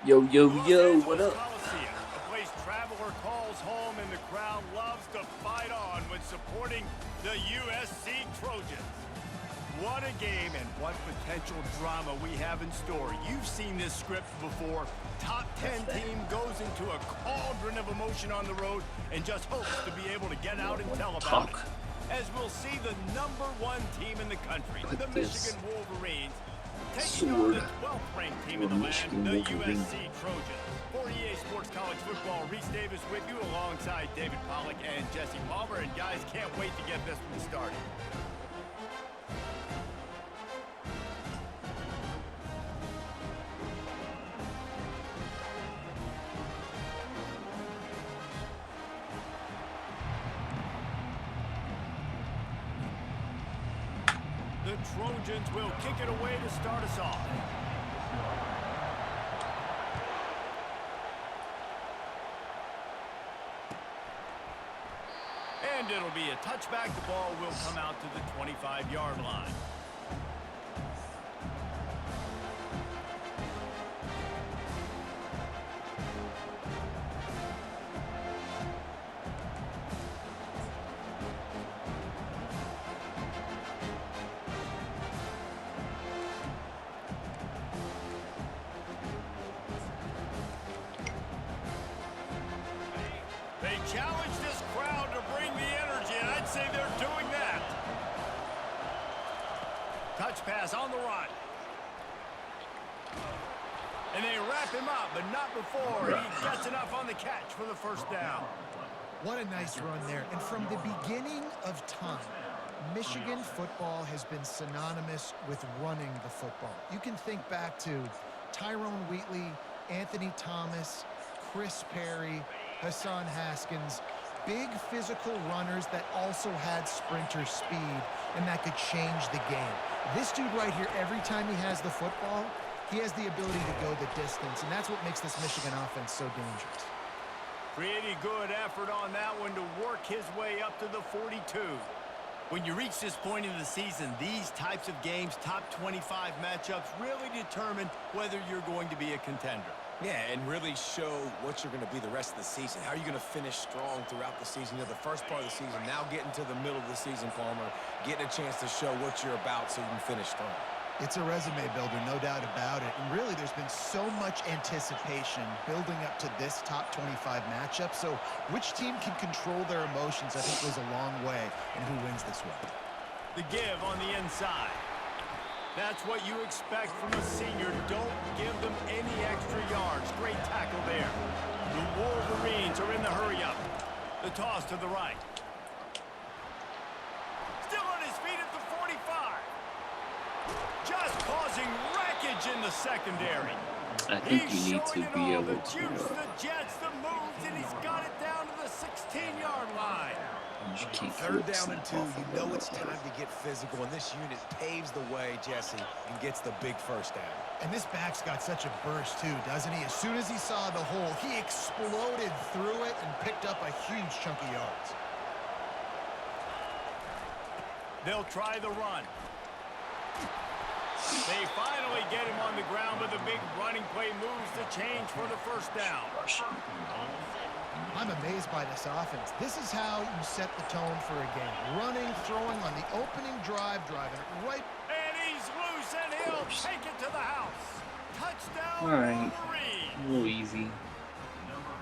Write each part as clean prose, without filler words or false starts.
Yo, yo, The Los yo, what Angeles up? Coliseum, a place traveler calls home and the crowd loves to fight on when supporting the USC Trojans. What a game and what potential drama we have in store. You've seen this script before. Top 10 team goes into a cauldron of emotion on the road and just hopes to be able to get out and tell about it. Talk. As we'll see the #1 team in the country, the Put this Michigan Wolverines, taking on sword the 12th ranked team through a in the land, Michigan the Wolverine. USC Trojans. For EA Sports College Football, Reese Davis with you alongside David Pollack and Jesse Palmer. And guys, can't wait to get this one started. The Trojans will kick it away to start us off. And it'll be a touchback. The ball will come out to the 25-yard line. They challenge this crowd to bring the energy, and I'd say they're doing that. Touch pass on the run. And they wrap him up, but not before he gets enough on the catch for the first down. What a nice run there. And from the beginning of time, Michigan football has been synonymous with running the football. You can think back to Tyrone Wheatley, Anthony Thomas, Chris Perry, Hassan Haskins, big physical runners that also had sprinter speed and that could change the game. This dude right here, every time he has the football, he has the ability to go the distance, and that's what makes this Michigan offense so dangerous. Pretty good effort on that one to work his way up to the 42. When you reach this point in the season, these types of games, top 25 matchups, really determine whether you're going to be a contender. Yeah, and really show what you're going to be the rest of the season. How are you going to finish strong throughout the season? You know, the first part of the season, now getting to the middle of the season, Palmer, getting a chance to show what you're about so you can finish strong. It's a resume builder, no doubt about it. And really, there's been so much anticipation building up to this top 25 matchup. So which team can control their emotions, I think, goes a long way in who wins this one. The give on the inside. That's what you expect from a senior. Don't give them any extra yards. Great tackle there. The Wolverines are in the hurry-up. The toss to the right. Still on his feet at the 45. Just causing wreckage in the secondary. I think He's you need to showing it be all, able the to. juice, the jets, the moves, and he's got it down to the 16-yard line. You can't Third flip down snap and 2, off you of know that. it's time to get physical, and this unit paves the way, Jesse, and gets the big first down. And this back's got such a burst, too, doesn't he? As soon as he saw the hole, he exploded through it and picked up a huge chunk of yards. They'll try the run. They finally get him on the ground, but the big running play moves the change for the first down. I'm amazed by this offense. This is how you set the tone for a game. Running, throwing on the opening drive, driving it right. And he's loose, and he'll take it to the house. Touchdown, All right, Wolverine. a little easy.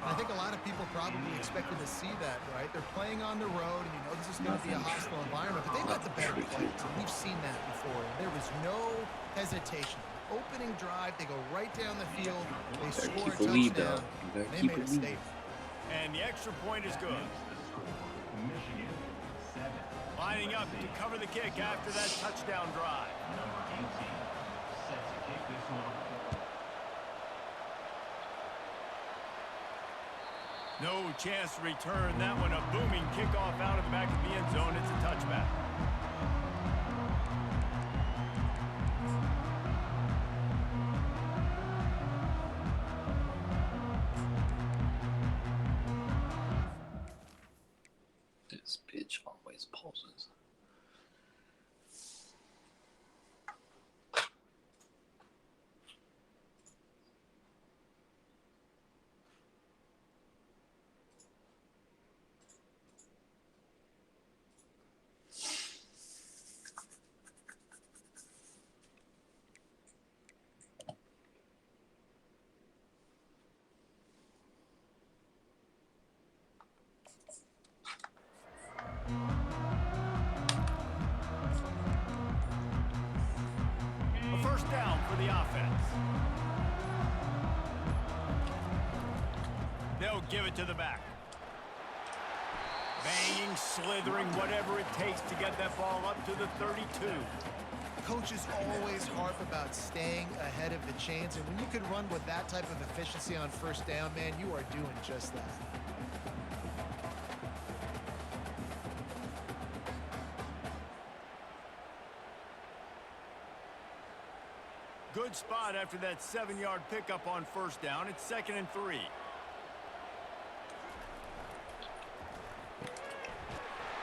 I think a lot of people probably expected to see that, right? They're playing on the road, and you know this is going to be a hostile environment, but they've got the better players, and we've seen that before. There was no hesitation. Opening drive, they go right down the field, they score a keep a lead, touchdown, though. You gotta they keep made a a lead. statement. And the extra point is good. Lining up to cover the kick after that touchdown drive. No chance to return that one. A booming kickoff out of the back of the end zone. It's a touchback. This bitch always pauses. for the offense. They'll give it to the back. Banging, slithering, whatever it takes to get that ball up to the 32. Coaches always harp about staying ahead of the chains, and when you can run with that type of efficiency on first down, man, you are doing just that. Good spot after that 7-yard pickup on first down. It's 2nd and 3.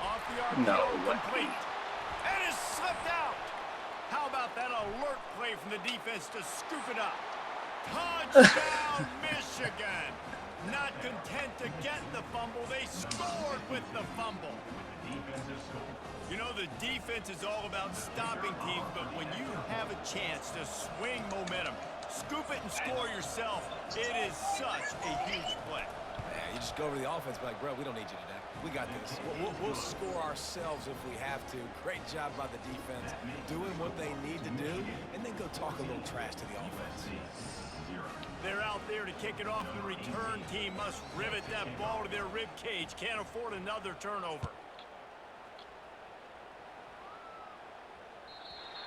Off the arc, No way. complete. And it's slipped out. How about that alert play from the defense to scoop it up? Touchdown, Michigan. Not content to get the fumble, they scored with the fumble. You know, the defense is all about stopping teams, but when you have a chance to swing momentum, scoop it and score yourself, it is such a huge play. Yeah, you just go over to the offense, be like, bro, we don't need you today. We got this. We'll score ourselves if we have to. Great job by the defense, doing what they need to do, and then go talk a little trash to the offense. They're out there to kick it off. The return team must rivet that ball to their rib cage. Can't afford another turnover.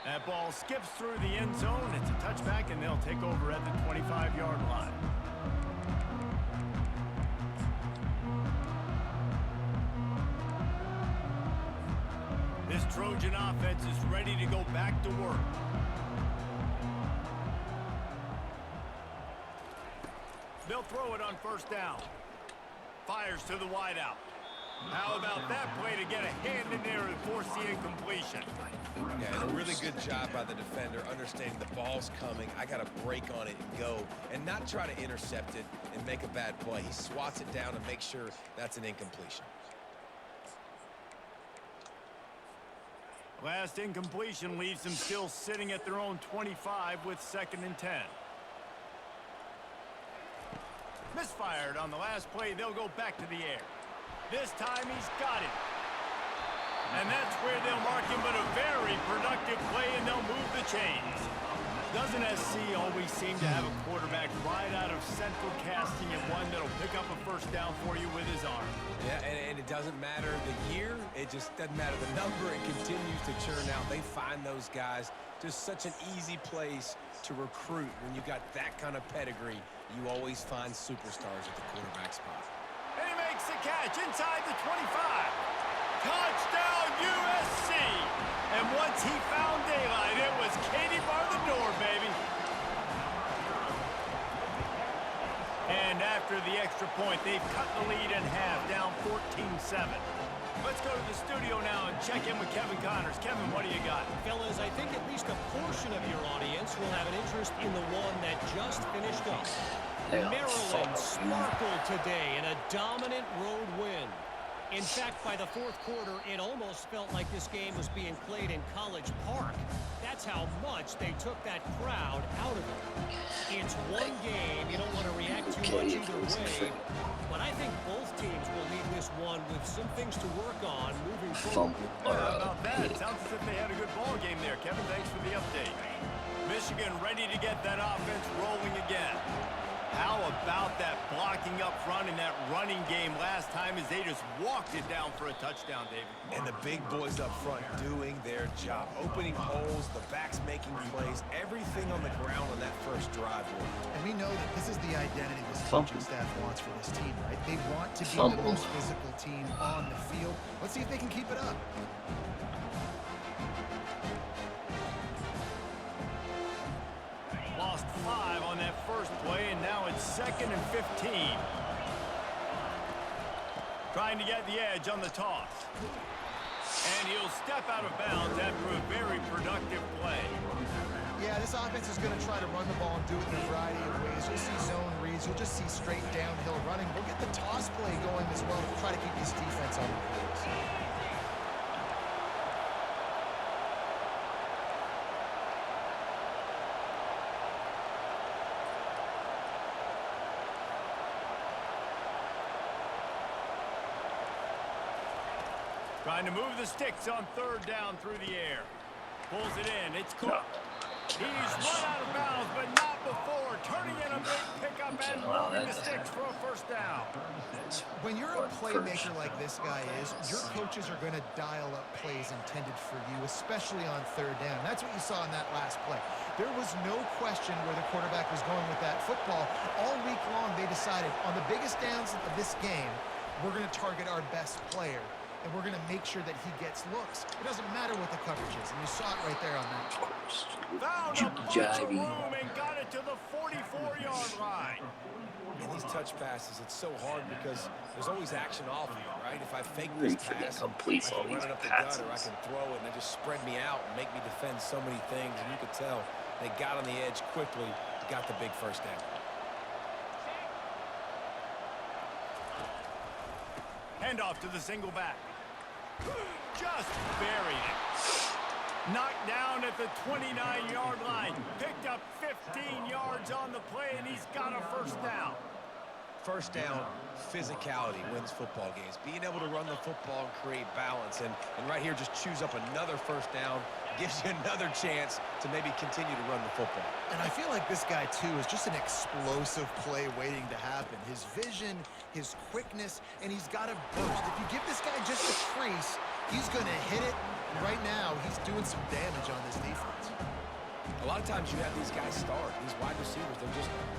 That ball skips through the end zone. It's a touchback, and they'll take over at the 25-yard line. This Trojan offense is ready to go back to work. They'll throw it on first down. Fires to the wideout. How about that play to get a hand in there and force the incompletion? Yeah, and a really good job by the defender, understanding the ball's coming. I got to break on it and go, and not try to intercept it and make a bad play. He swats it down and makes sure that's an incompletion. Last incompletion leaves them still sitting at their own 25 with 2nd and 10. Misfired on the last play. They'll go back to the air. This time he's got it. And that's where they'll mark him, but a very productive play, and they'll move the chains. Doesn't SC always seem to have a quarterback right out of central casting and one that'll pick up a first down for you with his arm? Yeah, and it doesn't matter the year. It just doesn't matter the number. It continues to churn out. They find those guys. Just such an easy place to recruit. When you got that kind of pedigree, you always find superstars at the quarterback spot. And he makes the catch inside the 25. Touchdown, USC! And once he found daylight, it was Katie bar the door, baby. And after the extra point, they've cut the lead in half, down 14-7. Let's go to the studio now and check in with Kevin Connors. Kevin, what do you got? Fellas, I think at least a portion of your audience will have an interest in the one that just finished up. Maryland sparkled today in a dominant road win. In fact, by the fourth quarter, it almost felt like this game was being played in College Park. That's how much they took that crowd out of it. It's one game. You don't want to react too much either way. But I think both teams will leave this one with some things to work on moving forward. How about that? It sounds as if they had a good ball game there. Kevin, thanks for the update. Michigan ready to get that offense rolling again. How about that blocking up front and that running game last time as they just walked it down for a touchdown, David? And the big boys up front doing their job. Opening holes, the backs making plays, everything on the ground on that first drive worked. And we know that this is the identity this coaching staff wants for this team, right? They want to be the most physical team on the field. Let's see if they can keep it up. Lost 5 on that first play, and now it's 2nd and 15. Trying to get the edge on the toss. And he'll step out of bounds after a very productive play. Yeah, this offense is going to try to run the ball and do it in a variety of ways. You'll see zone reads. You'll just see straight downhill running. We'll get the toss play going as well to try to keep this defense on the heels. Trying to move the sticks on 3rd down through the air. Pulls it in. It's caught. He's run out of bounds, but not before. Turning in a big pickup and moving the sticks for a first down. When you're a playmaker like this guy is, your coaches are going to dial up plays intended for you, especially on third down. That's what you saw in that last play. There was no question where the quarterback was going with that football. All week long, they decided on the biggest downs of this game, we're going to target our best player, and we're going to make sure that he gets looks. It doesn't matter what the coverage is, and you saw it right there on that. Found a bunch of room and got it to the 44-yard line. In these touch passes, it's so hard because there's always action off of it, right? If I fake this pass, I can run it up the gut, or I can throw it, and they just spread me out and make me defend so many things. And you could tell they got on the edge quickly, got the big first down. Handoff to the single back. Just buried it. Knocked down at the 29-yard line. Picked up 15 yards on the play, and he's got a first down. First down, physicality wins football games. Being able to run the football and create balance. And right here, just choose up another first down. Gives you another chance to maybe continue to run the football. And I feel like this guy, too, is just an explosive play waiting to happen. His vision, his quickness, and he's got a burst. If you give this guy just a crease, he's going to hit it. And right now, he's doing some damage on this defense. A lot of times you have these guys start, these wide receivers,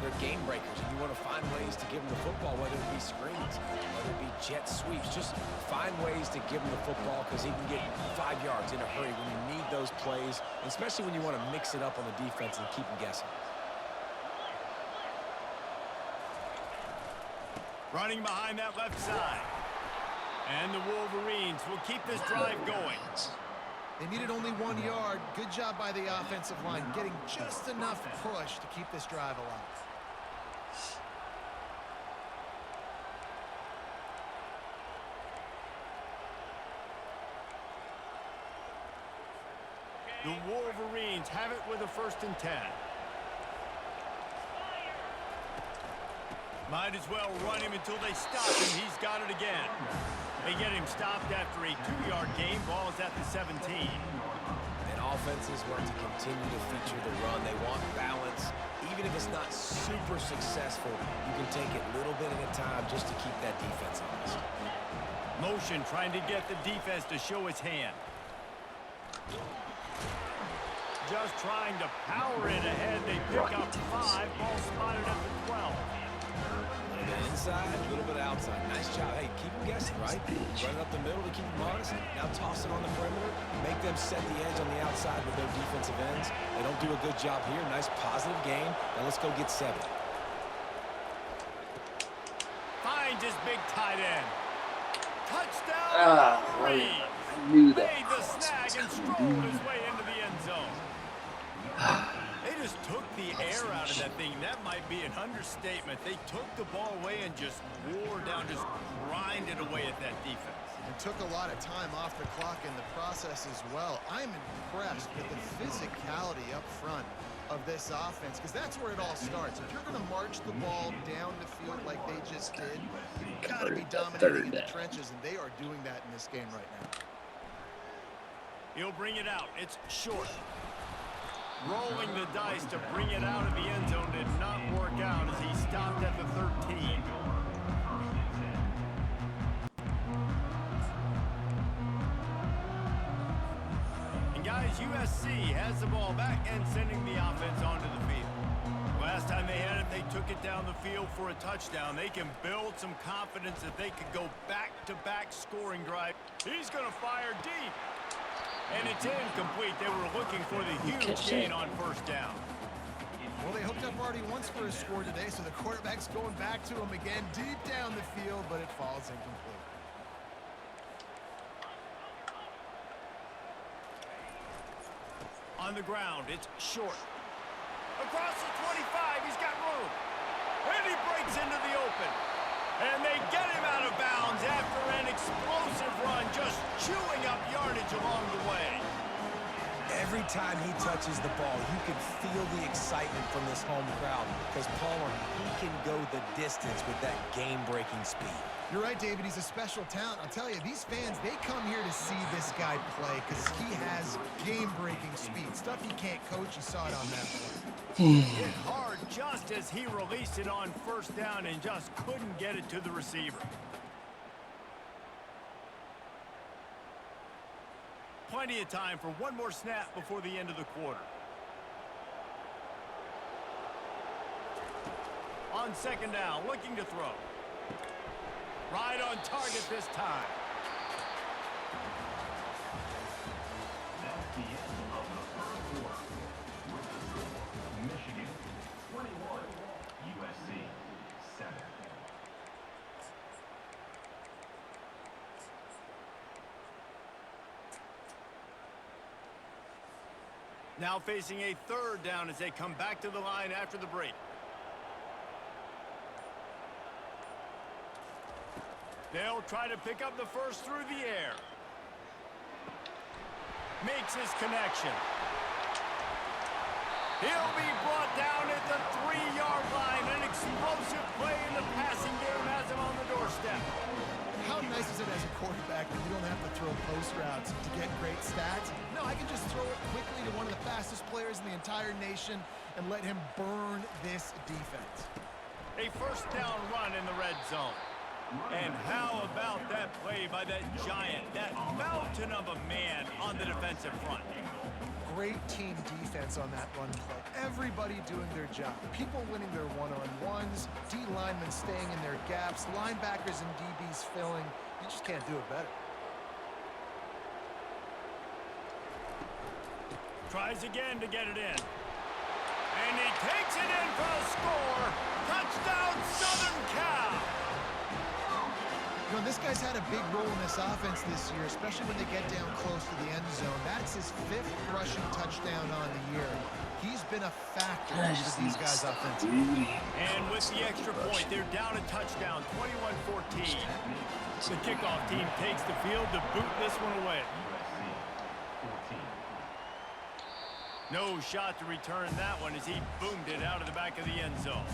they're game breakers, and you want to find ways to give them the football, whether it be screens, whether it be jet sweeps. Just find ways to give him the football because he can get 5 yards in a hurry when you need those plays, especially when you want to mix it up on the defense and keep them guessing. Running behind that left side. And the Wolverines will keep this drive going. They needed only 1 yard. Good job by the offensive line, getting just enough push to keep this drive alive. The Wolverines have it with a 1st and 10. Might as well run him until they stop him. He's got it again. They get him stopped after a 2-yard gain. Ball is at the 17. And offenses want to continue to feature the run. They want balance. Even if it's not super successful, you can take it a little bit at a time just to keep that defense honest. Motion trying to get the defense to show his hand. Just trying to power it ahead. They pick up 5. Ball spotted at the 12. Inside, a little bit outside. Nice job. Hey, keep them guessing, right? Run it up the middle to keep them honest. Now toss it on the perimeter. Make them set the edge on the outside with their defensive ends. They don't do a good job here. Nice positive gain. Now let's go get 7. Finds his big tight end. Touchdown. I knew that. Made the snag and strolled his way into the end zone. They just took the air out of that thing. That might be an understatement. They took the ball away and just wore down, just grinded away at that defense. And took a lot of time off the clock in the process as well. I'm impressed with the physicality up front of this offense because that's where it all starts. If you're going to march the ball down the field like they just did, you've got to be dominating in the trenches, and they are doing that in this game right now. He'll bring it out. It's short. Rolling the dice to bring it out of the end zone did not work out as he stopped at the 13. And guys, USC has the ball back and sending the offense onto the field. Last time they had it, they took it down the field for a touchdown. They can build some confidence that they could go back-to-back scoring drive. He's going to fire deep. And it's incomplete. They were looking for the huge gain on 1st down. Well, they hooked up already once for a score today, so the quarterback's going back to him again deep down the field, but it falls incomplete. On the ground, it's short. Across the 25, he's got room. And he breaks into the open. And they get him out of bounds after an explosive run, just chewing up yardage along the way. Every time he touches the ball, you can feel the excitement from this home crowd because Palmer, he can go the distance with that game-breaking speed. You're right, David. He's a special talent. I'll tell you, these fans, they come here to see this guy play because he has game-breaking speed. Stuff he can't coach. You saw it on that play. Hit hard just as he released it on first down and just couldn't get it to the receiver. Plenty of time for one more snap before the end of the quarter. On second down, looking to throw. Right on target this time. That's the end of the first quarter. With the score, Michigan 21, USC 7. Now facing a third down as they come back to the line after the break. They'll try to pick up the first through the air. Makes his connection. He'll be brought down at the 3-yard line. An explosive play in the passing game has him on the doorstep. How nice is it as a quarterback that you don't have to throw post routes to get great stats? No, I can just throw it quickly to one of the fastest players in the entire nation and let him burn this defense. A first down run in the red zone. And how about that play by that giant, that mountain of a man on the defensive front? Great team defense on that run play. Everybody doing their job. People winning their one-on-ones, D linemen staying in their gaps, linebackers and DBs filling. You just can't do it better. Tries again to get it in. And he takes it in for a score. Touchdown, Southern Cal! You know, this guy's had a big role in this offense this year, especially when they get down close to the end zone. That's his 5th rushing touchdown on the year. He's been a factor for these guys offensively. And with the extra point, they're down a touchdown, 21-14. The kickoff team takes the field to boot this one away. No shot to return that one as he boomed it out of the back of the end zone.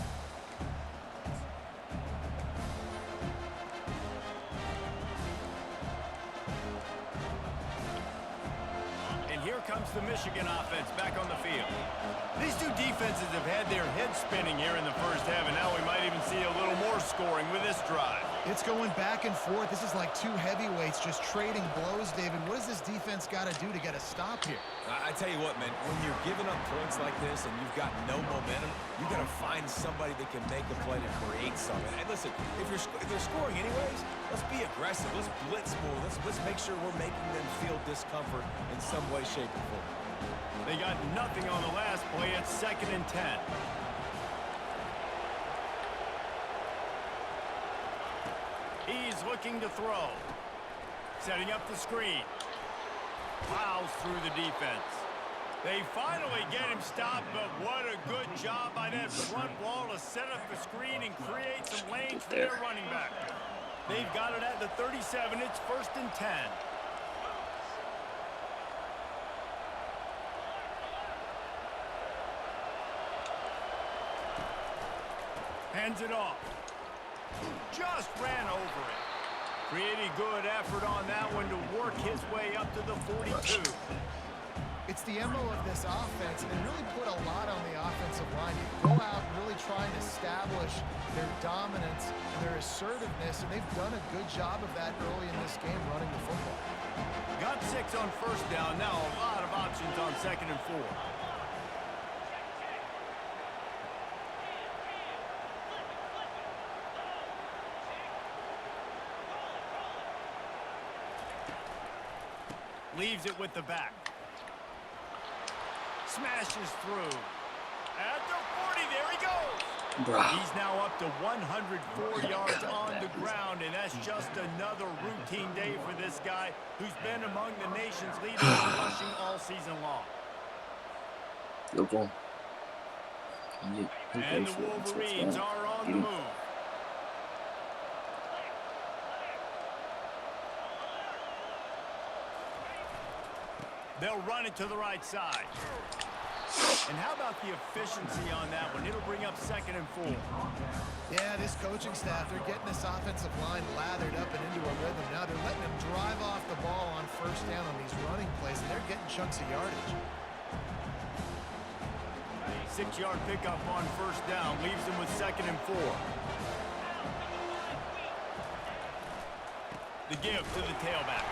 Here comes the Michigan offense back on the field. These two defenses have had their heads spinning here in the first half, and now we might even see a little more scoring with this drive. It's going back and forth. This is like two heavyweights just trading blows, David. What does this defense got to do to get a stop here? I tell you what, man, when you're giving up points like this and you've got no momentum, you got to find somebody that can make a play to create something. And listen, if they're scoring anyways, let's be aggressive. Let's blitz more. Let's make sure we're making them feel discomfort in some way, shape, or form. They got nothing on the last play. It's 2nd and 10. He's looking to throw. Setting up the screen. Plows through the defense. They finally get him stopped, but what a good job by that front wall to set up the screen and create some lanes for their running back. They've got it at the 37. It's 1st and 10. Hands it off. Just ran over it. Pretty good effort on that one to work his way up to the 42. It's the MO of this offense, and they really put a lot on the offensive line. You go out and really try and establish their dominance and their assertiveness, and they've done a good job of that early in this game running the football. Got 6 on first down. Now a lot of options on 2nd and 4. Leaves it with the back. Smashes through. At the 40, there he goes. Bruh. He's now up to 104 yards on the ground, and that's just another routine day for this guy who's been among the nation's leaders in rushing all season long. Good ball. And the Wolverines are on the move. They'll run it to the right side. And how about the efficiency on that one? It'll bring up 2nd and 4. Yeah, this coaching staff, they're getting this offensive line lathered up and into a rhythm. Now they're letting them drive off the ball on 1st down on these running plays, and they're getting chunks of yardage. 6-yard pickup on 1st down leaves them with 2nd and 4. The give to the tailback.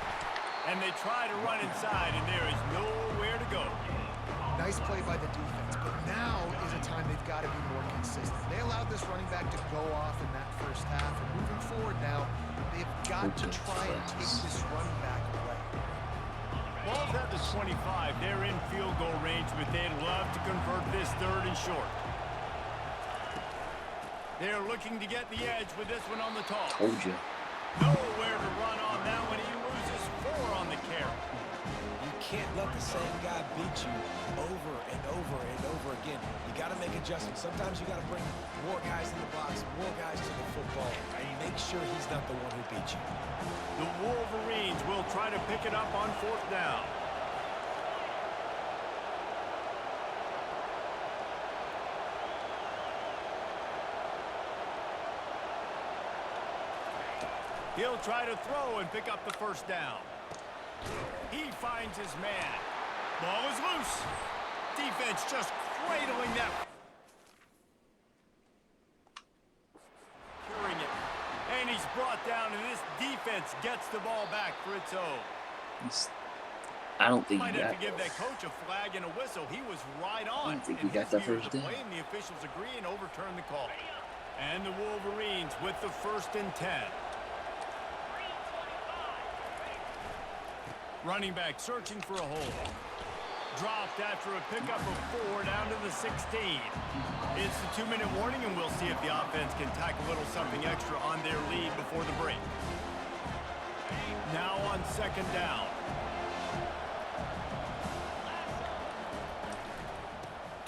And they try to run inside, and there is nowhere to go. Nice play by the defense, but now is a time they've got to be more consistent. They allowed this running back to go off in that 1st half, and moving forward now, they've got to try and take this running back away. Ball's at the 25. They're in field goal range, but they'd love to convert this 3rd and short. They're looking to get the edge with this one on the toss. Told you. Nowhere to run on that one. He loses 4 on the carry. You can't let the same guy beat you over and over and over again. You got to make adjustments. Sometimes you got to bring more guys in the box, more guys to the football, and make sure he's not the one who beat you. The Wolverines will try to pick it up on 4th down. He'll try to throw and pick up the 1st down. He finds his man. Ball is loose. Defense just cradling that. Curing it. And he's brought down, and this defense gets the ball back for its own. I don't think Might he have got. to give that coach a flag and a whistle. He was right on. I don't think he in got his that view of 1st the down. play, and the officials agree and overturn the call. And the Wolverines with the 1st and 10. Running back searching for a hole. Dropped after a pickup of 4 down to the 16. It's the 2-minute warning, and we'll see if the offense can tack a little something extra on their lead before the break. Now on 2nd down.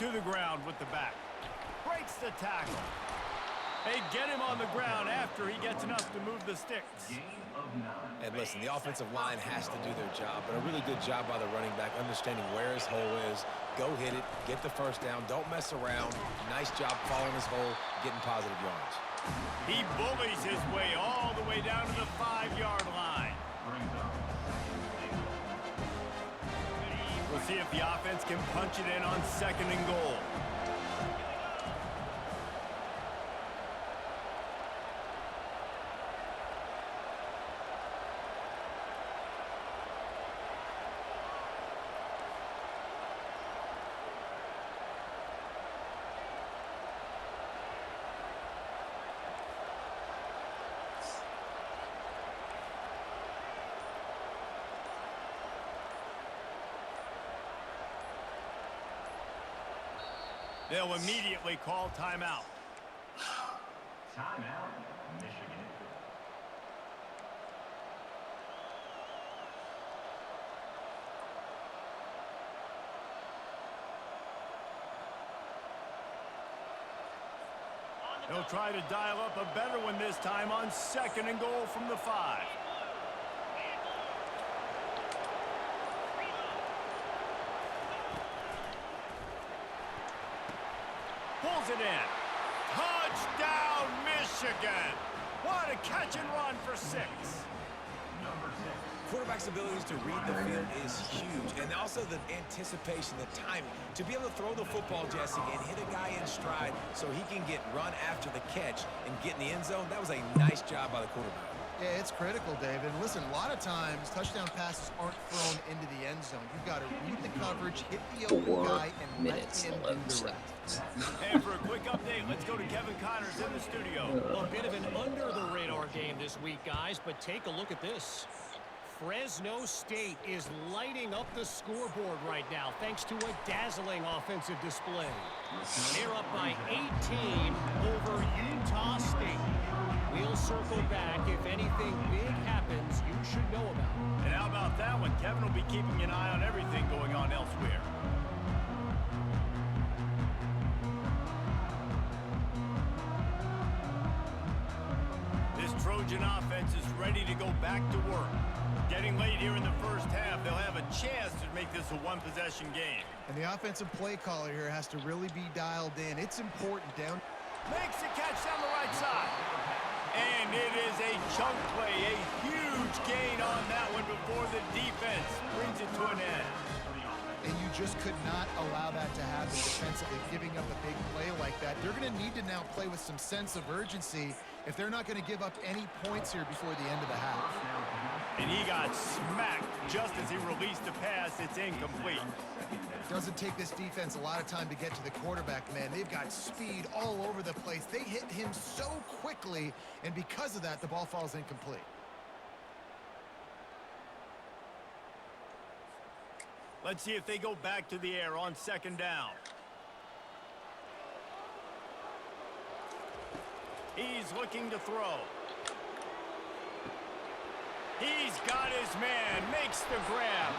To the ground with the back. Breaks the tackle. They get him on the ground after he gets enough to move the sticks. And listen, the offensive line has to do their job, but a really good job by the running back, understanding where his hole is. Go hit it, get the 1st down, don't mess around. Nice job following his hole, getting positive yards. He bullies his way all the way down to the 5-yard line. We'll see if the offense can punch it in on 2nd and goal. They'll immediately call timeout. Timeout, Michigan. They'll try to dial up a better one this time on 2nd and goal from the 5. Pulls it in. Touchdown, Michigan. What a catch and run for 6. Quarterback's abilities to read the field is huge, and also the anticipation, the timing. To be able to throw the football, Jesse, and hit a guy in stride so he can get run after the catch and get in the end zone, that was a nice job by the quarterback. Yeah, it's critical, David. Listen, a lot of times touchdown passes aren't thrown into the end zone. You've got to read the coverage, hit the open guy, and let him do the rest. And for a quick update, let's go to Kevin Connors in the studio. A bit of an under-the-radar game this week, guys, but take a look at this. Fresno State is lighting up the scoreboard right now thanks to a dazzling offensive display. They're up by 18 over Utah State. We'll circle back. If anything big happens, you should know about it. And how about that one? Kevin will be keeping an eye on everything going on elsewhere. This Trojan offense is ready to go back to work. Getting late here in the first half, they'll have a chance to make make this a one-possession game. And the offensive play caller here has to really be dialed in. It's important down. Makes the catch down the right side. And it is a chunk play, a huge gain on that one before the defense brings it to an end. And you just could not allow that to happen defensively, giving up a big play like that. They're going to need to now play with some sense of urgency if they're not going to give up any points here before the end of the half. And he got smacked just as he released the pass. It's incomplete. Doesn't take this defense a lot of time to get to the quarterback, man. They've got speed all over the place. They hit him so quickly, and because of that, the ball falls incomplete. Let's see if they go back to the air on second down. He's looking to throw. He's got his man, makes the grab.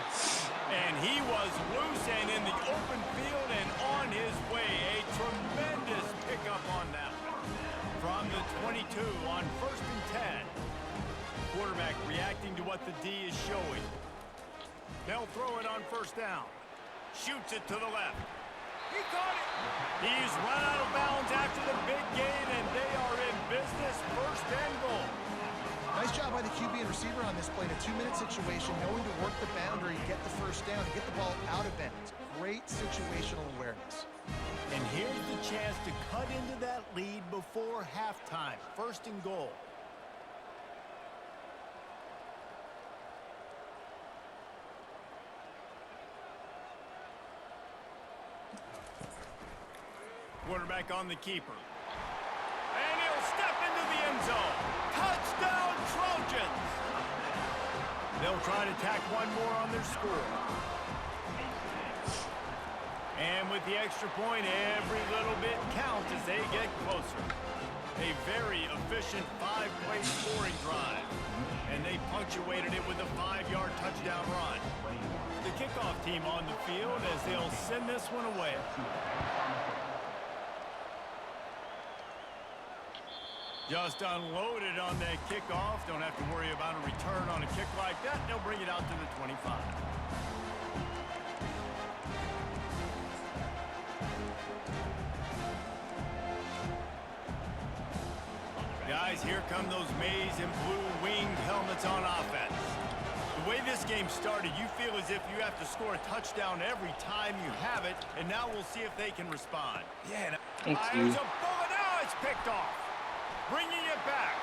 And he was loose and in the open field and on his way. A tremendous pickup on that one. From the 22 on 1st and 10. Quarterback reacting to what the D is showing. They'll throw it on 1st down. Shoots it to the left. He caught it. He's run out of bounds after the big gain, and they are in business. 1st and goal. Nice job by the QB and receiver on this play in a 2-minute situation, knowing to work the boundary, get the 1st down, and get the ball out of bounds. Great situational awareness. And here's the chance to cut into that lead before halftime. 1st and goal. Quarterback on the keeper. And he'll step into the end zone. Touchdown, Trojans! They'll try to tack one more on their score. And with the extra point, every little bit counts as they get closer. A very efficient 5-play scoring drive. And they punctuated it with a 5-yard touchdown run. The kickoff team on the field as they'll send this one away. Just unloaded on that kickoff. Don't have to worry about a return on a kick like that. They'll bring it out to the 25. Guys, here come those maize and blue winged helmets on offense. The way this game started, you feel as if you have to score a touchdown every time you have it, and now we'll see if they can respond. Yeah, Thank you. There's a bullet. Now it's picked off. Bringing it back.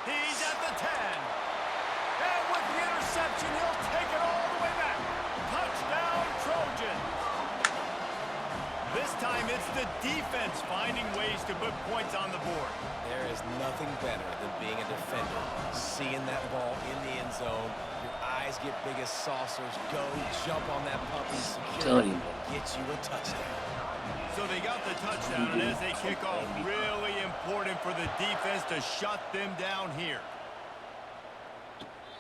He's at the 10. And with the interception, he'll take it all the way back. Touchdown, Trojans. This time, it's the defense finding ways to put points on the board. There is nothing better than being a defender. Seeing that ball in the end zone, your eyes get big as saucers. Go jump on that puppy, secure it, get you a touchdown. So they got the touchdown, and as they kick off, really important for the defense to shut them down here.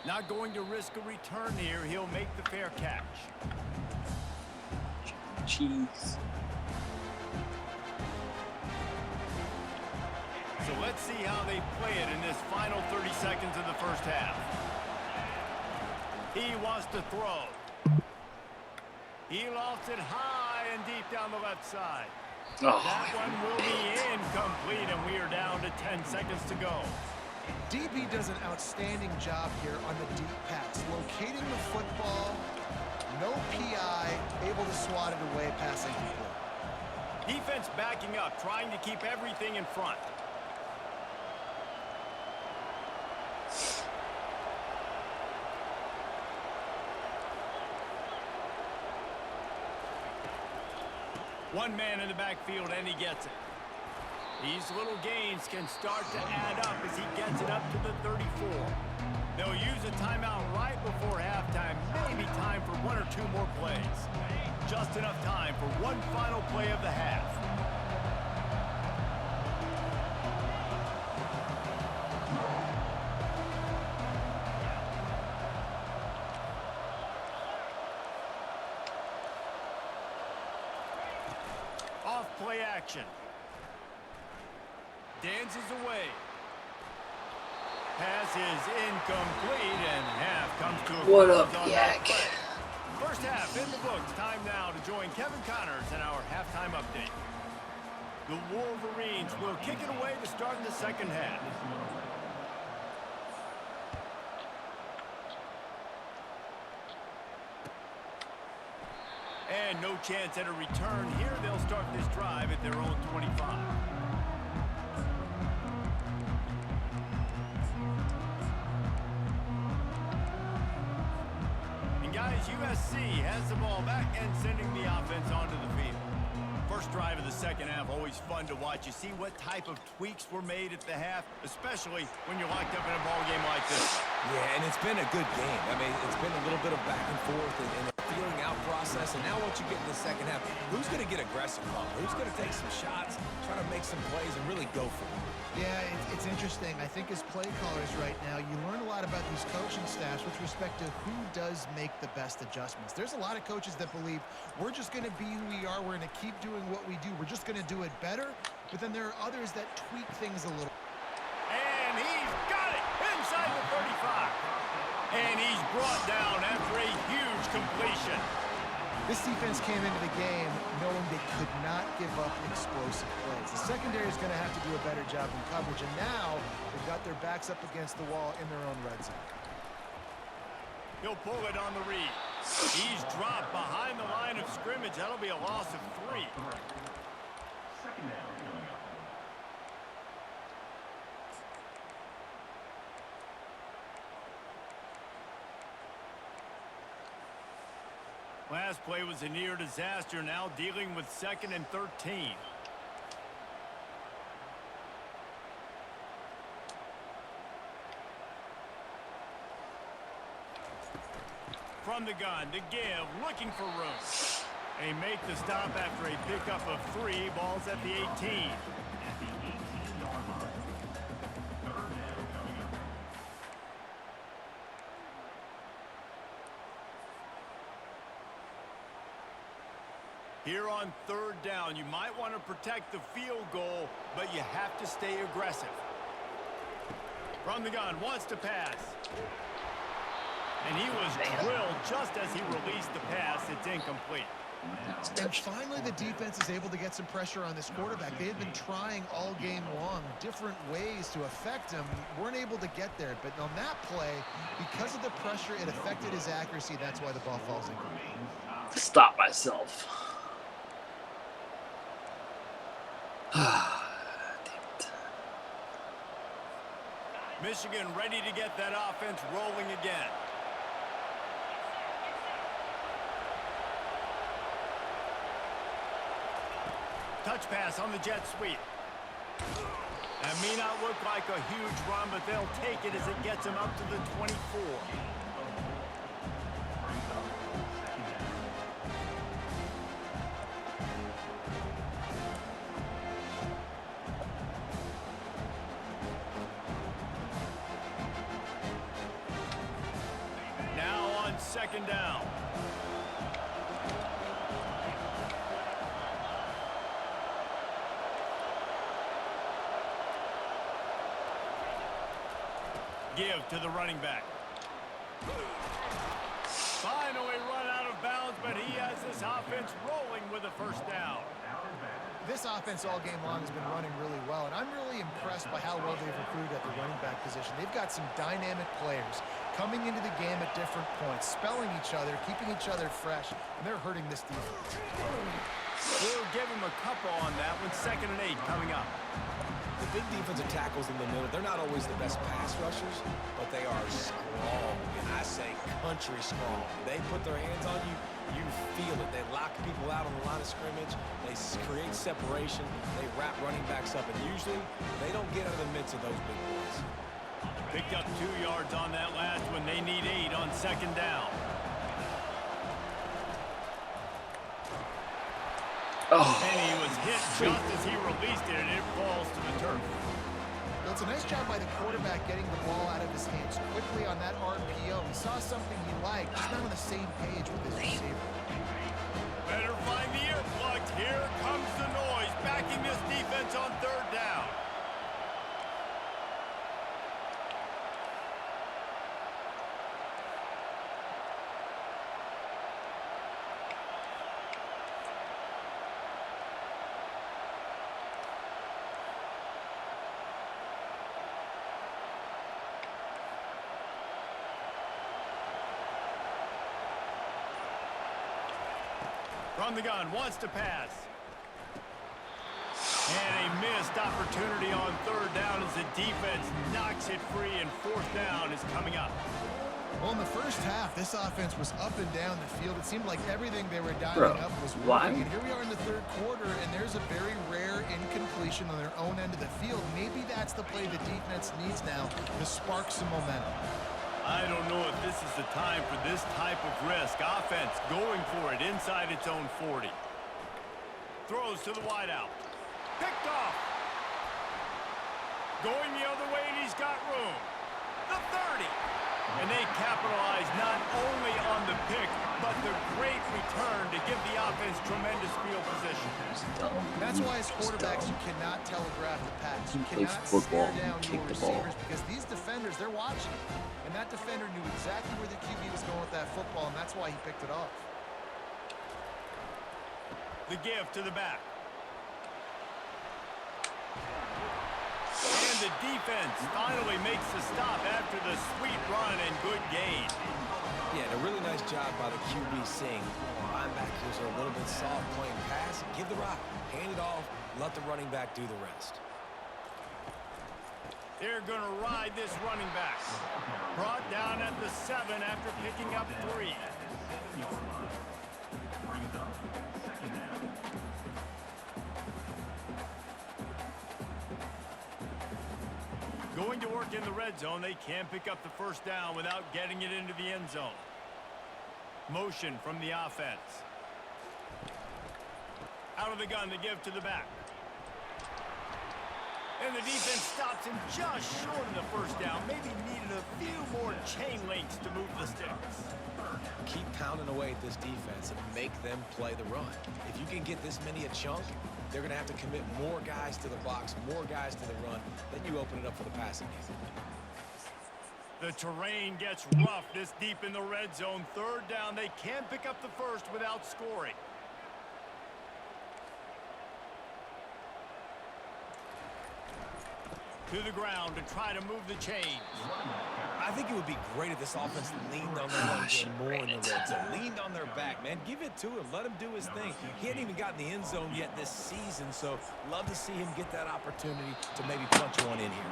Not going to risk a return here. He'll make the fair catch. Jeez. So let's see how they play it in this final 30 seconds of the 1st half. He wants to throw. He lofts it high and deep down the left side. Oh. That one will be incomplete, and we are down to 10 seconds to go. DB does an outstanding job here on the deep pass. Locating the football, no PI, able to swat it away, pass incomplete. Defense backing up, trying to keep everything in front. One man in the backfield, and he gets it. These little gains can start to add up as he gets it up to the 34. They'll use a timeout right before halftime. Maybe time for 1 or 2 more plays. Just enough time for one final play of the half. Play action. Dances away. Pass is incomplete, and half comes to a What up, close on Yak? that play. First half Kevin Connors in our halftime update. The Wolverines will kick it away to start the second half. And no chance at a return here. They'll start this drive at their own 25. And guys, USC has the ball back and sending the offense onto the field. First drive of the second half, always fun to watch. You see what type of tweaks were made at the half, especially when you're locked up in a ball game like this. Yeah, and it's been a good game. I mean, it's been a little bit of back and forth and a feeling out process. And now once you get in the second half, who's going to get aggressive, Paul? Who's going to take some shots, try to make some plays, and really go for it? Yeah, it's interesting. I think as play callers right now, you learn a lot about these coaching staffs with respect to who does make the best adjustments. There's a lot of coaches that believe we're just going to be who we are. We're going to keep doing what we do. We're just going to do it better. But then there are others that tweak things a little. And he's got it inside the 35. And he's brought down after a huge completion. This defense came into the game knowing they could not give up explosive plays. The secondary is going to have to do a better job in coverage, and now they've got their backs up against the wall in their own red zone. He'll pull it on the read. He's dropped behind the line of scrimmage. That'll be a loss of 3. Second down coming up. Last play was a near disaster, now dealing with 2nd and 13. From the gun to give, looking for room. They make the stop after a pickup of 3. Balls at the 18. At the 18-yard line. Third down coming up. Here on 3rd down, you might want to protect the field goal, but you have to stay aggressive. From the gun, wants to pass. And he was drilled just as he released the pass. It's incomplete. And finally, the defense is able to get some pressure on this quarterback. They have been trying all game long different ways to affect him. Weren't able to get there. But on that play, because of the pressure, it affected his accuracy. That's why the ball falls incomplete. Stop myself. Damn it. Michigan ready to get that offense rolling again. Touch pass on the jet sweep. That may not look like a huge run, but they'll take it as it gets them up to the 24. Now on 2nd down. Give to the running back. Finally run out of bounds, but he has this offense rolling with a 1st down. This offense all game long has been running really well, and I'm really impressed by how well they've recruited at the running back position. They've got some dynamic players coming into the game at different points, spelling each other, keeping each other fresh, and they're hurting this defense. We'll give him a couple on that one. 2nd and 8 coming up. The big defensive tackles in the middle, they're not always the best pass rushers, but they are strong, and I say country strong. They put their hands on you, you feel it. They lock people out on the line of scrimmage. They create separation. They wrap running backs up, and usually they don't get out of the midst of those big boys. Picked up 2 yards on that last one. They need 8 on 2nd down. Oh. And he was hit just as he released it, and it falls to the turf. Well, it's a nice job by the quarterback getting the ball out of his hands quickly on that RPO. He saw something he liked. He's not on the same page with his receiver. Better find the earplugs. Here comes the noise, backing this defense on 3rd down. From the gun, wants to pass. And a missed opportunity on third down as the defense knocks it free, and fourth down is coming up. Well, in the first half, this offense was up and down the field. It seemed like everything they were dialing up was working. And here we are in the third quarter, and there's a very rare incompletion on their own end of the field. Maybe that's the play the defense needs now to spark some momentum. I don't know if this is the time for this type of risk. Offense going for it inside its own 40. Throws to the wideout. Picked off. Going the other way, and he's got room. The 30. And they capitalize not only on the pick, but the great return to give the offense tremendous field position. That's why as quarterbacks, you cannot telegraph the pass. You cannot stare down your receivers because these defenders, they're watching. And that defender knew exactly where the QB was going with that football, and that's why he picked it off. The give to the back. And the defense finally makes the stop after the sweet run and good gain. Yeah, and a really nice job by the QB seeing linebackers are a little bit soft playing pass. Give the rock, hand it off, let the running back do the rest. They're going to ride this running back. Brought down at the 7 after picking up 3. Going to work in the red zone. They can pick up the first down without getting it into the end zone. Motion from the offense. Out of the gun to give to the back. And the defense stops him just short of the first down. Maybe needed a few more chain links to move the sticks. Keep pounding away at this defense and make them play the run. If you can get this many a chunk, they're going to have to commit more guys to the box, more guys to the run. Then you open it up for the passing game. The terrain gets rough this deep in the red zone. Third down, they can pick up the first without scoring. To the ground to try to move the chains. I think it would be great if this offense leaned on their run game more in the red zone. Leaned on their back, man. Give it to him. Let him do his thing. He hadn't even gotten the end zone yet this season, so love to see him get that opportunity to maybe punch one in here.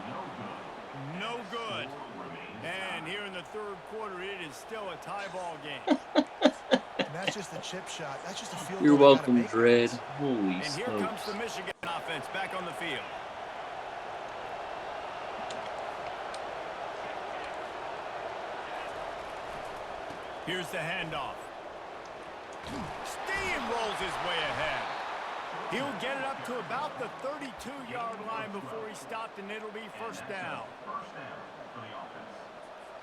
No good. And here in the third quarter, it is still a tie ball game. And that's just a chip shot. That's just a field goal. You're welcome, Dread. Holy and here comes the Michigan offense back on the field. Here's the handoff. Steamrolls his way ahead. He'll get it up to about the 32-yard line before he stopped, and it'll be first down.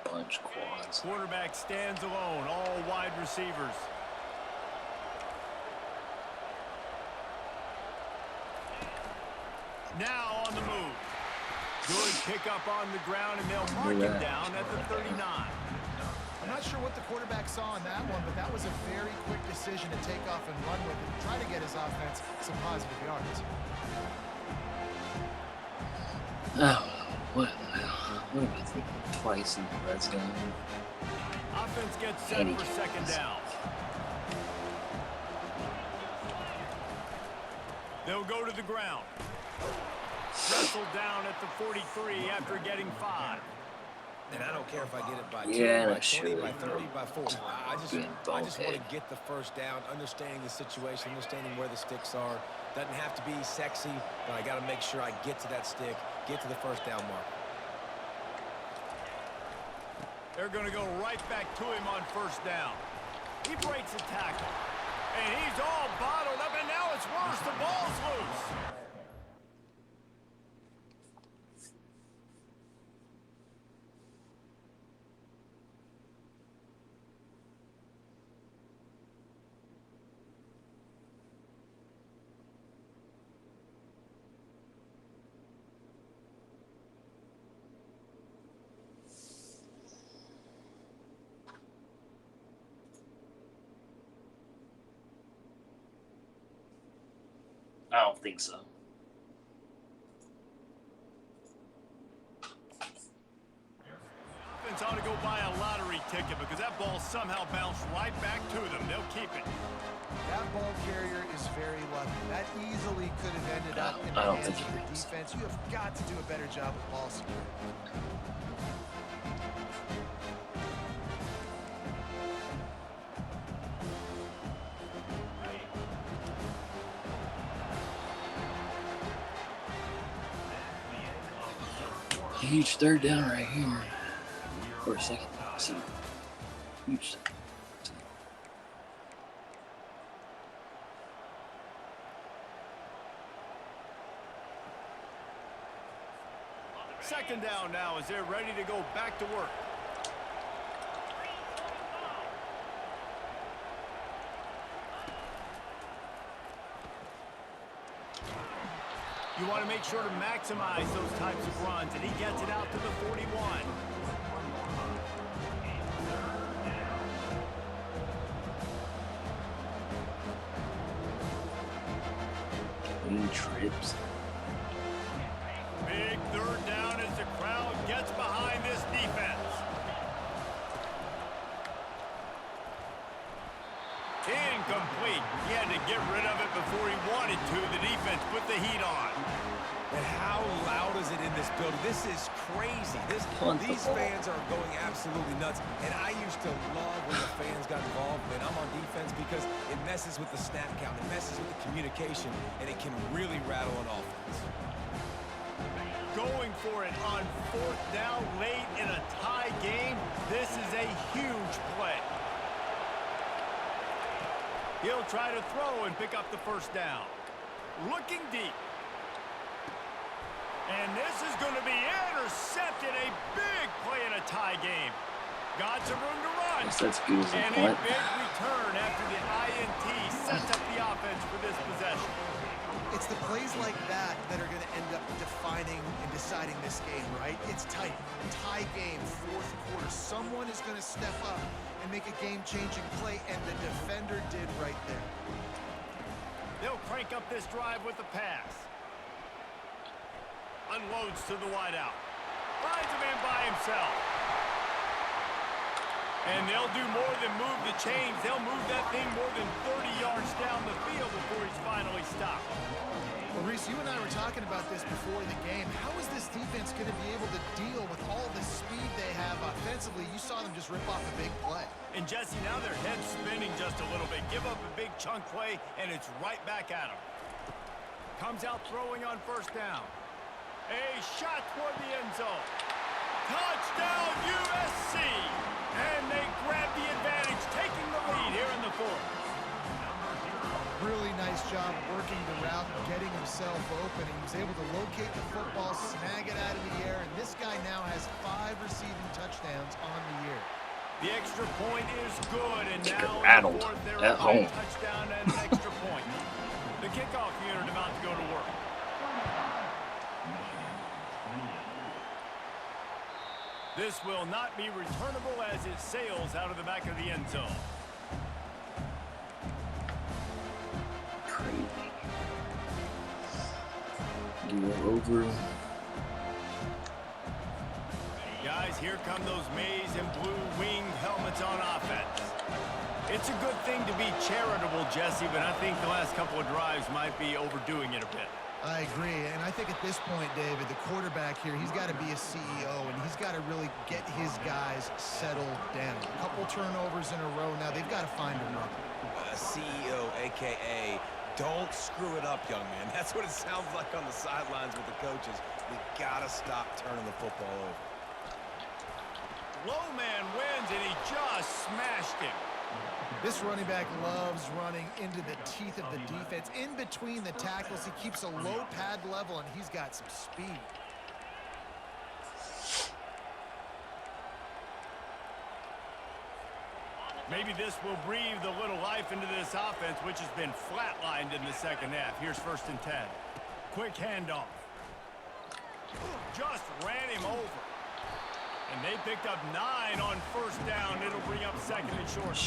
Bunch quads. Quarterback stands alone, all wide receivers. Now on the move. Good pickup on the ground, and they'll mark him down at the 39. I'm not sure what the quarterback saw on that one, but that was a very quick decision to take off and run with it and try to get his offense some positive yards. Oh, what am I thinking? Twice in the red zone. Offense gets set for second down. They'll go to the ground. Wrestled down at the 43 after getting 5. And I don't care if I get it by 2, Yeah, by 20, sure. by 30, by 40. I just want to get the first down, understanding the situation, understanding where the sticks are. Doesn't have to be sexy, but I got to make sure I get to that stick, get to the first down mark. They're going to go right back to him on first down. He breaks a tackle. And he's all bottled up, and now it's worse. The ball's loose. I don't think so. Offense ought to go buy a lottery ticket because that ball somehow bounced right back to them. They'll keep it. That ball That easily could have ended up in the hands of the defense. You have got to do a better job with ball security. Huge third down right here. Or second down. See. Huge. Second down now as they're ready to go back to work. You want to make sure to maximize those types of runs, and he gets it out to the 41. Trips. Big third down as the crowd gets behind this defense. Incomplete. He had to get rid of it before he wanted to. The defense put the heat on. And how loud is it in this building? This is crazy. These fans are going absolutely nuts. And I used to love when the fans got involved when I'm on defense because it messes with the snap count. It messes with the communication, and it can really rattle an offense. Going for it on fourth down late in a tie game. This is a huge play. He'll try to throw and pick up the first down. Looking deep. And this is going to be intercepted. A big play in a tie game. Got some room to run. That's good. And a big return after the INT sets up the offense for this possession. It's the plays like that that are going to end up defining and deciding this game, right? It's tight. Tie game, fourth quarter. Someone is going to step up and make a game-changing play, and the defender did right there. They'll crank up this drive with the pass. Unloads to the wideout. Finds a man by himself. And they'll do more than move the chains. They'll move that thing more than 30 yards down the field before he's finally stopped. Well, Reese, you and I were talking about this before the game. How is this defense going to be able to deal with all the speed they have offensively? You saw them just rip off a big play. And Jesse, now their head's spinning just a little bit. Give up a big chunk play, and it's right back at them. Comes out throwing on first down. A shot toward the end zone. Touchdown, USC! And they grab the advantage, taking the lead here in the fourth. Really nice job working the route and getting himself open. He was able to locate the football, snag it out of the air, and this guy now has 5 receiving touchdowns on the year. The extra point is good, and now in the fourth, they're at home. Touchdown and an extra point. The kickoff unit about to go to work. This will not be returnable as it sails out of the back of the end zone. Go over. Guys, here come those maize and blue winged helmets on offense. It's a good thing to be charitable, Jesse, but I think the last couple of drives might be overdoing it a bit. I agree, and I think at this point, David, the quarterback here, he's got to be a CEO, and he's got to really get his guys settled down. A couple turnovers in a row now. They've got to find a rhythm. CEO, a.k.a. don't screw it up, young man. That's what it sounds like on the sidelines with the coaches. We got to stop turning the football over. Low man wins, and he just smashed him. This running back loves running into the teeth of the defense. In between the tackles, he keeps a low pad level, and he's got some speed. Maybe this will breathe a little life into this offense, which has been flatlined in the second half. Here's 1st and 10. Quick handoff. Just ran him over. And they picked up 9 on first down. It'll bring up 2nd and short.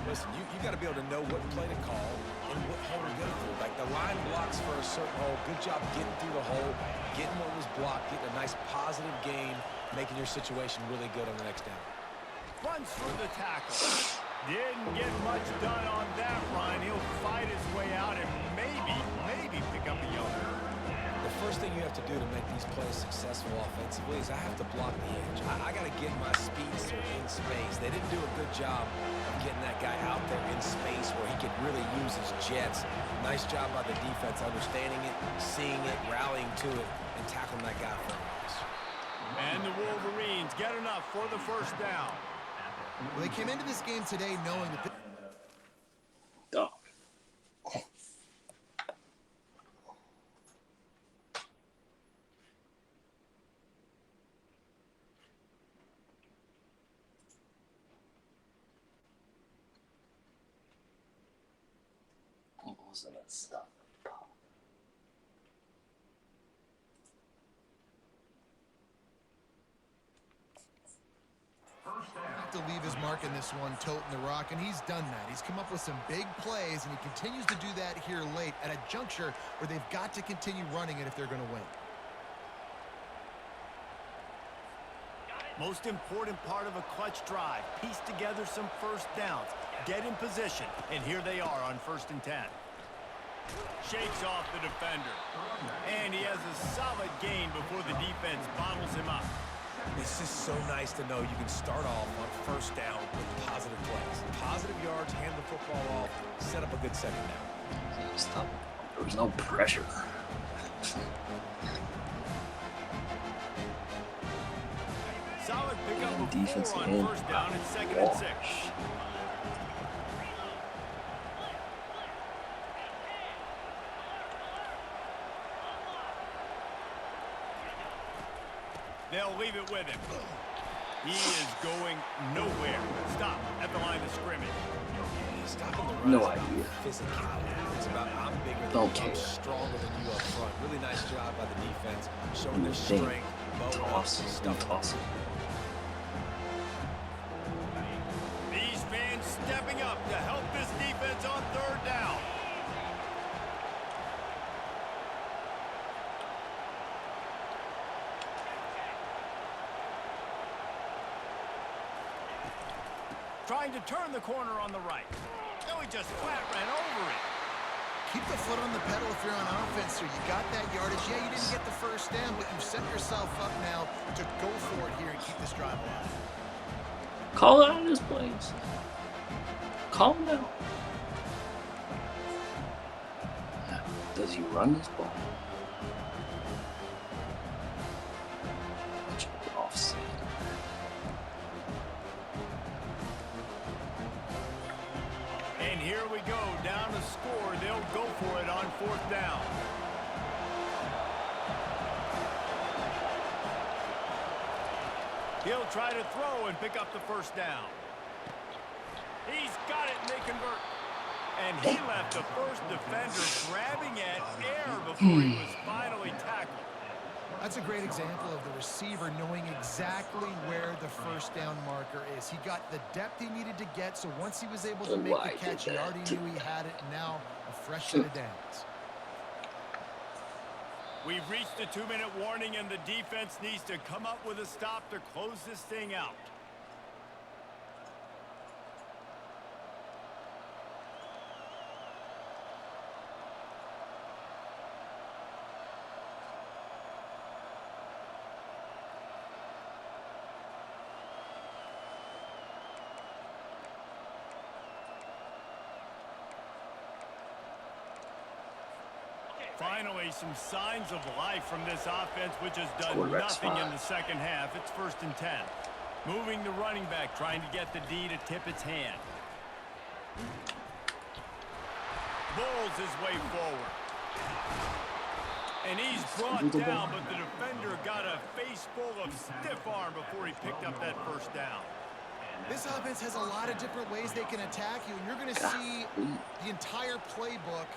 Listen, you got to be able to know what play to call and what hole to go through. Like the line blocks for a certain hole. Good job getting through the hole, getting what was blocked, getting a nice positive gain, making your situation really good on the next down. Runs through the tackle. Didn't get much done on that run. He'll fight his way out and maybe pick up a yard. The first thing you have to do to make these plays successful offensively is I have to block the edge. I got to get my speedster in space. They didn't do a good job of getting that guy out there in space where he could really use his jets. Nice job by the defense understanding it, seeing it, rallying to it, and tackling that guy for a loss. And the Wolverines get enough for the first down. Well, they came into this game today knowing that Dog. What was that stuff? have to leave his mark in this one, toting the rock, and he's done that. He's come up with some big plays, and he continues to do that here late at a juncture where they've got to continue running it if they're going to win. Most important part of a clutch drive, piece together some first downs, get in position, and here they are on 1st and 10. Shakes off the defender, and he has a solid gain before the defense bottles him up. It's just so nice to know you can start off on 1st down with positive plays. Positive yards, hand the football off, set up a good 2nd down. Stop. There was no pressure. Solid pickup of Defense 4 on and 1st down and 2nd and 6. They'll leave it with him. He is going nowhere. Stop at the line of scrimmage. Stopping the run No is about idea. physicality. It's about I'm bigger than Don't you, I'm care. stronger than you up front. Really nice job by the defense, showing their Thing. strength, bowing up, Toss and stuff. toss it. These fans stepping up to help this defense on 3rd down. Trying to turn the corner on the right. No, he just flat ran over it. Keep the foot on the pedal if you're on offense, so you got that yardage. Yeah, you didn't get the 1st down, but you've set yourself up now to go for it here and keep this drive alive. Call out his plays. Call him out. Does he run this ball? Offset. And here we go, down to score. They'll go for it on 4th down. He'll try to throw and pick up the 1st down. He's got it, and they convert. And he left the first defender grabbing at air before he was finally tackled. That's a great example of the receiver knowing exactly where the 1st down marker is. He got the depth he needed to get, so once he was able to make the catch, he already knew he had it, and now a fresh set of downs. We've reached a 2-minute warning, and the defense needs to come up with a stop to close this thing out. Finally, some signs of life from this offense, which has done nothing in the 2nd half. It's 1st and 10. Moving the running back, trying to get the D to tip its hand. Bowls his way forward. And he's brought down, but the defender got a face full of stiff arm before he picked up that 1st down. This offense has a lot of different ways they can attack you, and you're going to see the entire playbook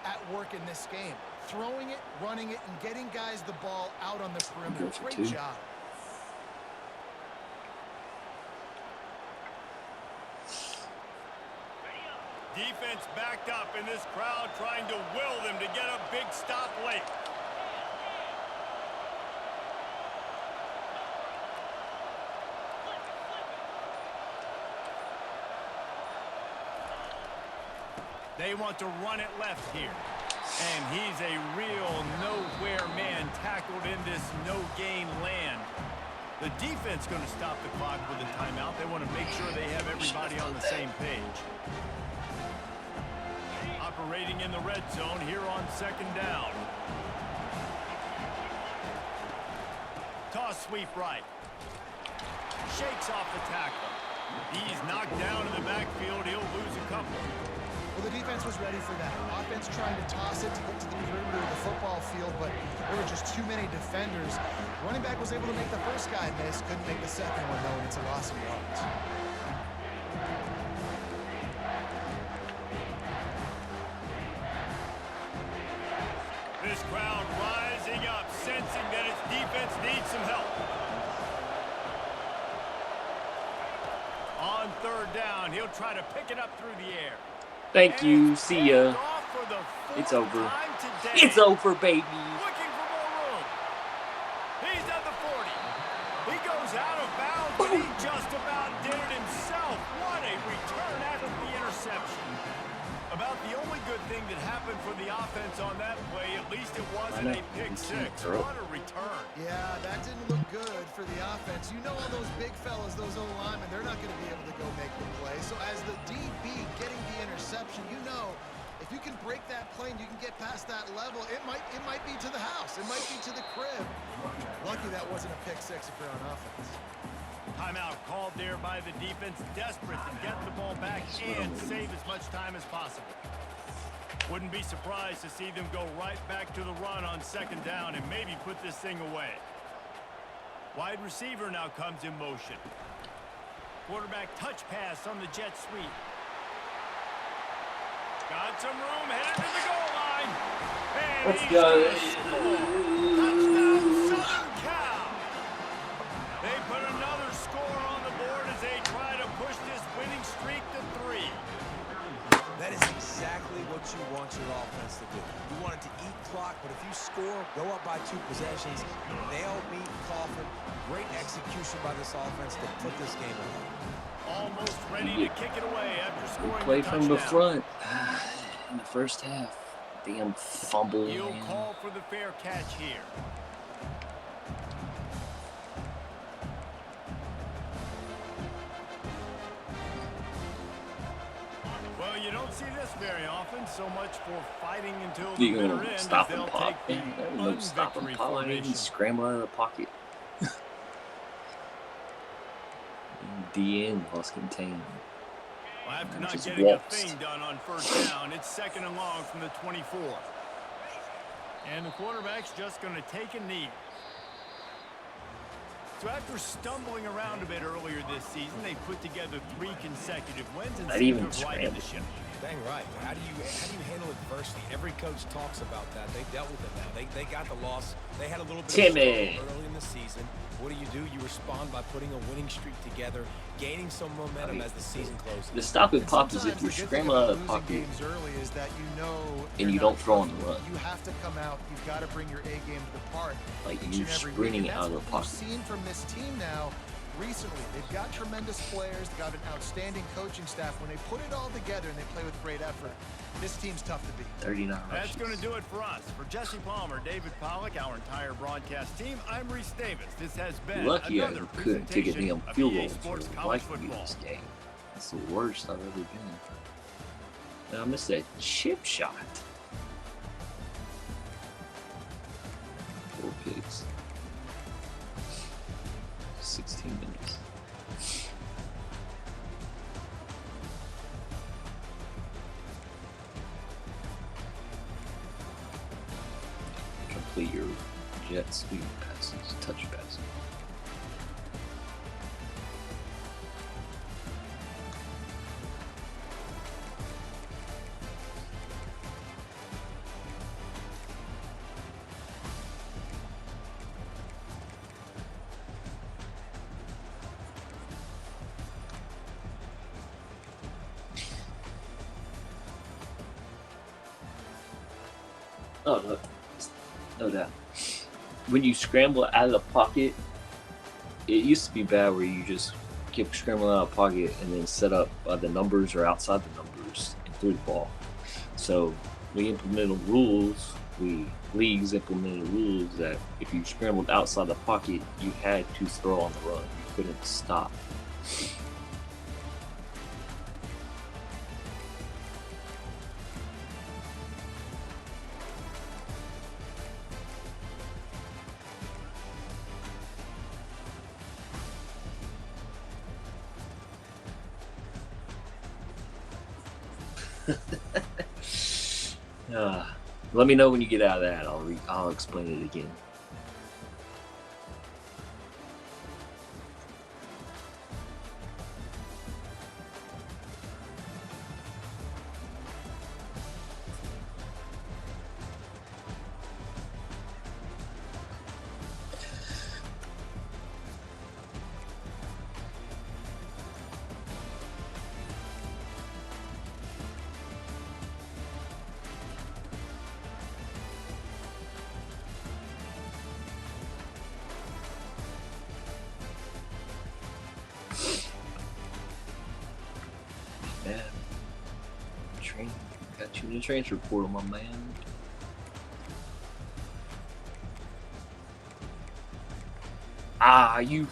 at work in this game. Throwing it, running it, and getting guys the ball out on the perimeter. Great job. Defense backed up in this crowd, trying to will them to get a big stop late. They want to run it left here. And he's a real nowhere man tackled in this no-gain land. The defense going to stop the clock with a timeout. They want to make sure they have everybody on the same page. Operating in the red zone here on second down. Toss sweep right. Shakes off the tackle. He's knocked down in the backfield. He'll lose a couple. Well, the defense was ready for that. Offense trying to toss it to get to the perimeter of the football field, but there were just too many defenders. Running back was able to make the first guy miss, couldn't make the second one, though, and it's a loss of yards. This crowd rising up, sensing that its defense needs some help. On third down, he'll try to pick it up through the air. Thank you. See ya. It's over. It's over, baby. Looking for more room. He's at the 40. He goes out of bounds, and he just about did it himself. What a return after the interception. About the only good thing that happened for the offense on that play, at least it wasn't a pick six. What a return. Yeah, that didn't look good for the offense. You know all those big fellas, those O-linemen, they're not going to be able to go make the play. So as the DB getting the interception, you know, if you can break that play and you can get past that level, it might be to the house. It might be to the crib. Lucky that wasn't a pick six if you're on offense. Timeout called there by the defense, desperate to get the ball back and save as much time as possible. Wouldn't be surprised to see them go right back to the run on second down and maybe put this thing away. Wide receiver now comes in motion. Quarterback touch pass on the jet sweep. Got some room, headed to the goal line. And Let's he's go. gonna score. Touchdown, Southern Cal. They put another score on the board as they try to push this winning streak to 3. That is exactly what you want your offense to do. You want it to eat clock, but if you score, go up by 2 possessions, nail, meet, coffin. Great execution by this offense to put this game away. Almost ready to kick it away after scoring Play the from the touchdown. front in the first half. Damn fumble. He'll Man. call for the fair catch here. Well, you don't see this very often. So much for fighting until the You bitter gonna end. stop as and they'll pop? take the No stop and unvictory pop. I formation. didn't scramble out of the pocket. DN lost contained. Well, after not Just getting waltzed. a thing done on first down, it's second and long from the 24. And the quarterback's just going to take a knee. So after stumbling around a bit earlier this season, they put together 3 consecutive wins and Not seem even to have righted the ship. Dang right. How do you handle adversity? Every coach talks about that. They've dealt with it now. They got the loss. They had a little bit Timmy. of struggle early in the season. What do? You respond by putting a winning streak together, gaining some momentum as the season closes. The stop and pop is if Sometimes you're the good thing scrambling out about of the losing pocket games early is that you know and you you're don't not throw on the perfect. run. You have to come out. You've got to bring your A game to the park. Like each you're and every sprinting week. And out of the that's pocket. what we've seen from this team now recently. They've got tremendous players. They've got an outstanding coaching staff. When they put it all together and they play with great effort, this team's tough to beat. 39 That's going to rushes. do it for us. For Jesse Palmer, David Pollack, our entire broadcast team, I'm Reese Davis. This has been Lucky I another couldn't take a presentation damn of field EA goal Sports for College liking Football. this game. That's the worst I've ever been. And I missed that chip shot. 4 picks. 16 minutes. Complete your jet sweep passes, touch passes. Oh, no. No doubt. When you scramble out of the pocket, it used to be bad where you just kept scrambling out of the pocket and then set up the numbers or outside the numbers and threw the ball. So we implemented rules. Leagues implemented rules that if you scrambled outside the pocket, you had to throw on the run. You couldn't stop. Let me know when you get out of that. I'll explain it again. Man, got you in the transfer portal, my man. You.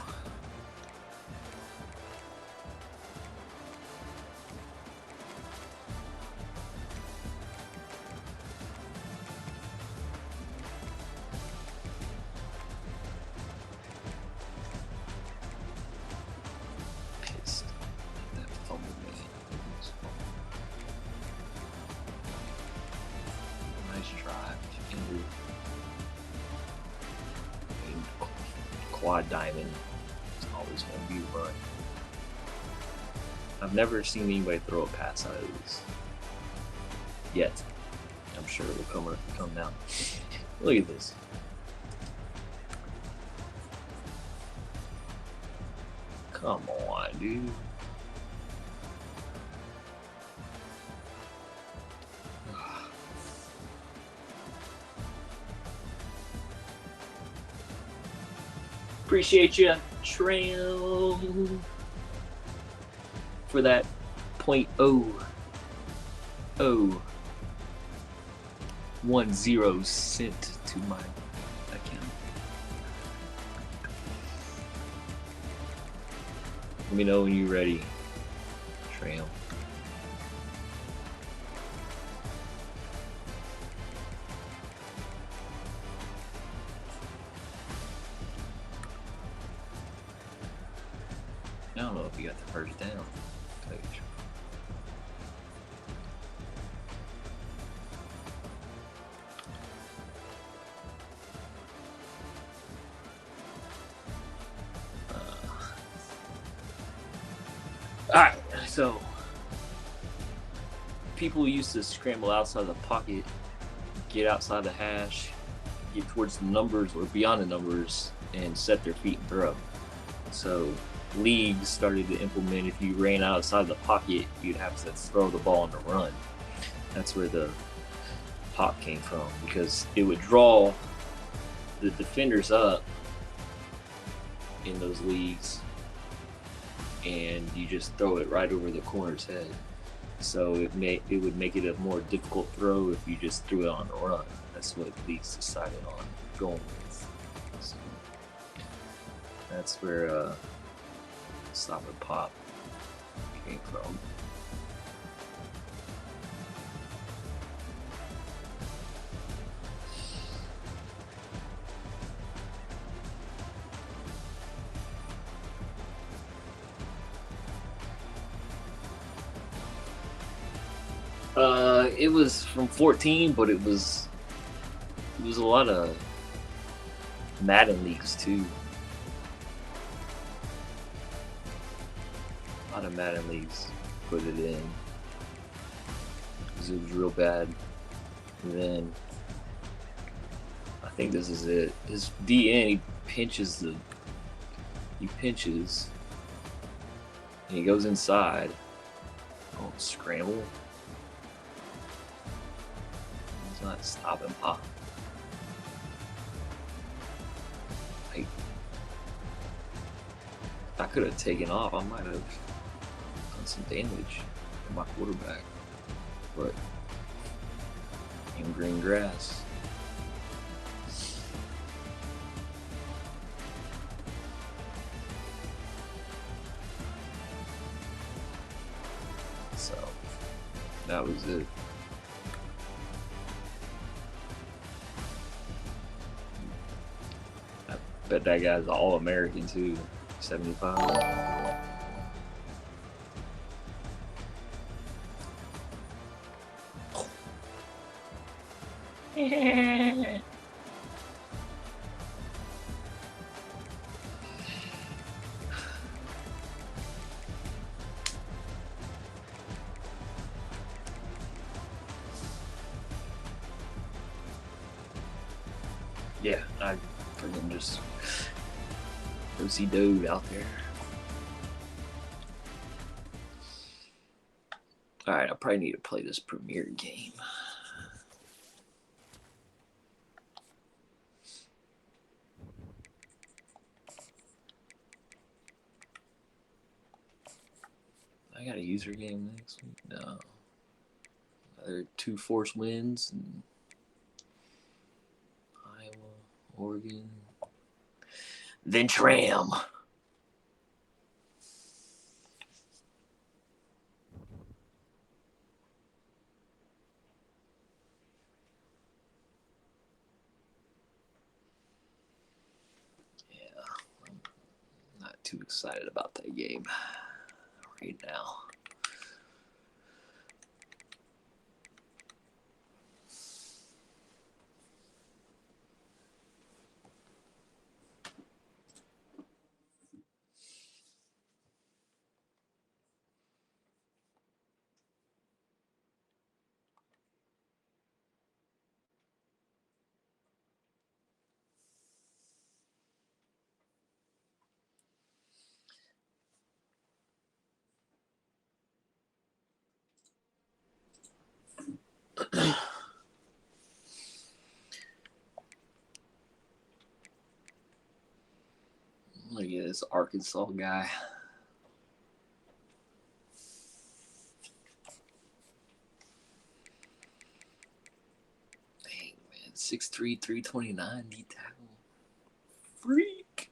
Pissed. That fumble, man. Nice drive. And quad diamond. It's always going to be run. I've never seen anybody throw a pass out of this yet. I'm sure it will come now. Look at this. Come on, dude. Appreciate you, Trail, for that .0010 sent to my account. Let me know when you're ready, Trail. I don't know if you got the first down, Coach. Alright, so people used to scramble outside the pocket, get outside the hash, get towards the numbers or beyond the numbers, and set their feet and throw. So leagues started to implement if you ran outside the pocket, you'd have to throw the ball on the run. That's where the pop came from, because it would draw the defenders up in those leagues and you just throw it right over the corner's head. So it would make it a more difficult throw if you just threw it on the run. That's what leagues decided on going with. So that's where stop and pop came from. It was from 14, but it was a lot of Madden leagues too. A lot of Madden leagues put it in because it was real bad. And then I think this is it. His DN, he pinches, and he goes inside. Oh, scramble. It's not stop and pop. If I could have taken off, I might have done some damage to my quarterback. But and green grass. So that was it. I bet that guy's All-American too. 75. Yeah, I freaking just go see Dude out there. Alright, I probably need to play this Premier game. I got a user game next week. No. There are 2 forced wins and Iowa, Oregon. Then Tram. Yeah, I'm not too excited about that game right now. Look at this Arkansas guy. Dang, man. 6'3", 329 D tackle. Freak.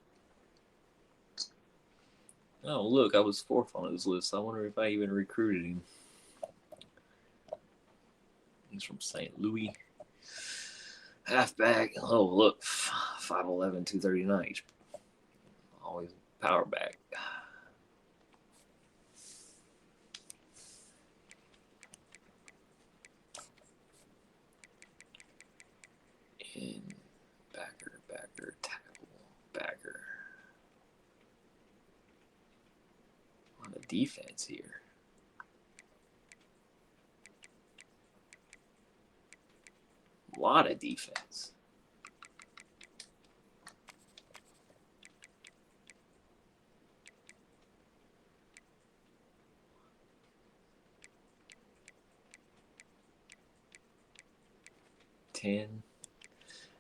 Oh, look, I was 4th on his list. I wonder if I even recruited him. He's from St. Louis. Halfback. Oh, look. 5'11", 239. Always power back. In backer, tackle, backer. On the defense here. A lot of defense.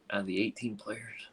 Out of the 18 players.